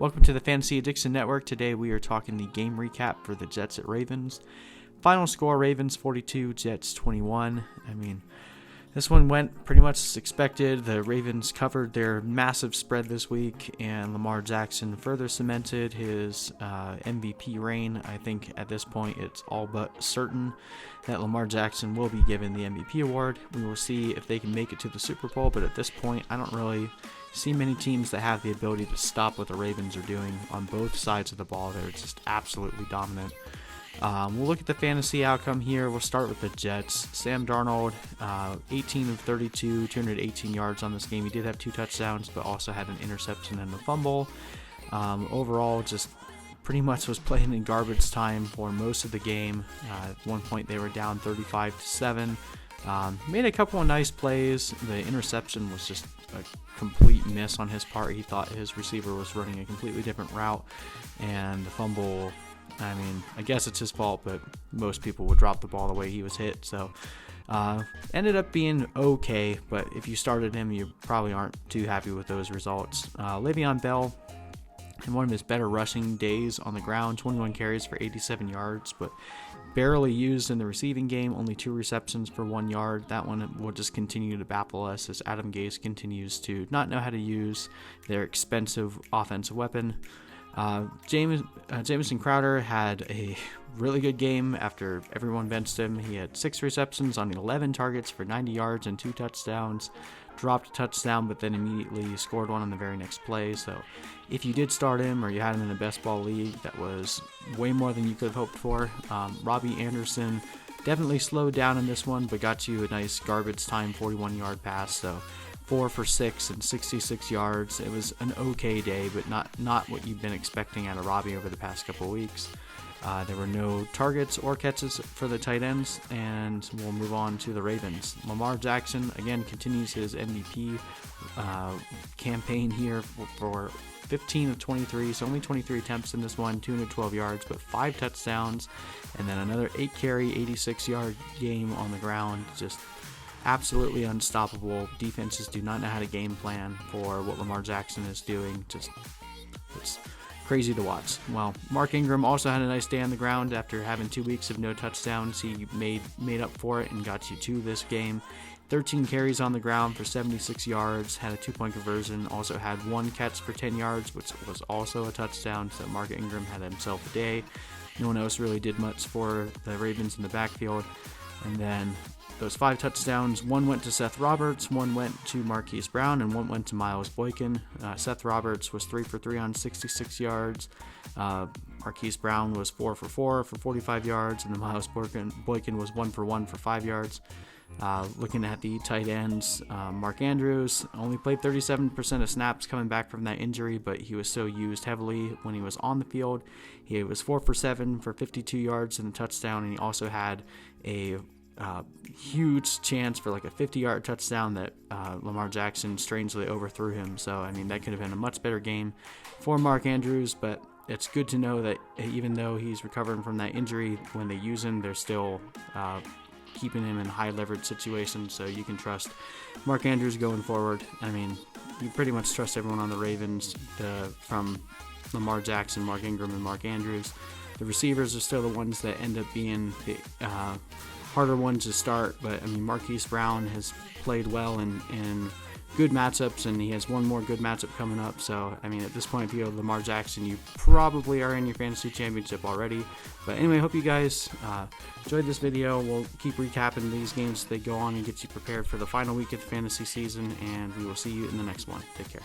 Welcome to the Fantasy Addiction Network. Today we are talking the game recap for the Jets at Ravens. Final score, Ravens 42, Jets 21. This one went pretty much as expected. The Ravens covered their massive spread this week, and Lamar Jackson further cemented his MVP reign. I think at this point it's all but certain that Lamar Jackson will be given the MVP award. We will see if they can make it to the Super Bowl, but at this point I don't really see many teams that have the ability to stop what the Ravens are doing on both sides of the ball. They're just absolutely dominant. We'll look at the fantasy outcome here. We'll start with the Jets. Sam Darnold, 18 of 32, 218 yards on this game. He did have 2 touchdowns, but also had an interception and a fumble. Overall, just pretty much was playing in garbage time for most of the game. At one point, they were down 35-7. Made a couple of nice plays. The interception was just a complete miss on his part. He thought his receiver was running a completely different route, and the fumble, I guess it's his fault, but most people would drop the ball the way he was hit. So ended up being okay, but if you started him, you probably aren't too happy with those results. Le'Veon Bell, in one of his better rushing days on the ground, 21 carries for 87 yards, but barely used in the receiving game, only 2 receptions for 1 yard. That one will just continue to baffle us as Adam Gase continues to not know how to use their expensive offensive weapon. Jamison Crowder had a really good game after everyone benched him. He had 6 receptions on 11 targets for 90 yards and 2 touchdowns. Dropped a touchdown, but then immediately scored one on the very next play. So if you did start him or you had him in a best ball league, that was way more than you could have hoped for. Robbie Anderson definitely slowed down in this one, but got you a nice garbage time 41-yard pass. So 4 for 6 and 66 yards. It was an okay day, but not what you've been expecting out of Robbie over the past couple of weeks. There were no targets or catches for the tight ends, and we'll move on to the Ravens. Lamar Jackson, again, continues his MVP campaign here for 15 of 23, so only 23 attempts in this one, 212 yards, but 5 touchdowns, and then another 8-carry, 86-yard game on the ground. Just absolutely unstoppable. Defenses do not know how to game plan for what Lamar Jackson is doing. It's crazy to watch. Well, Mark Ingram also had a nice day on the ground after having 2 weeks of no touchdowns. He made up for it and got you to this game. 13 carries on the ground for 76 yards, had a 2-point conversion, also had 1 catch for 10 yards, which was also a touchdown. So Mark Ingram had himself a day. No one else really did much for the Ravens in the backfield. And then those 5 touchdowns, 1 went to Seth Roberts, 1 went to Marquise Brown, and 1 went to Miles Boykin. Seth Roberts was 3 for 3 on 66 yards. Marquise Brown was 4 for 4 for 45 yards, and then Miles Boykin was 1 for 1 for 5 yards. Looking at the tight ends, Mark Andrews only played 37% of snaps coming back from that injury, but he was so used heavily when he was on the field. He was 4 for 7 for 52 yards and a touchdown, and he also had a huge chance for like a 50-yard touchdown that Lamar Jackson strangely overthrew him. So, that could have been a much better game for Mark Andrews, but it's good to know that even though he's recovering from that injury, when they use him, they're still keeping him in high leverage situations, so you can trust Mark Andrews going forward. You pretty much trust everyone on the Ravens, from Lamar Jackson, Mark Ingram, and Mark Andrews. The receivers are still the ones that end up being the harder ones to start, but Marquise Brown has played well in good matchups, and he has one more good matchup coming up. So at this point, if you have Lamar Jackson, you probably are in your fantasy championship already. But anyway, hope you guys enjoyed this video. We'll keep recapping these games as they go on and get you prepared for the final week of the fantasy season, and we will see you in the next one. Take care.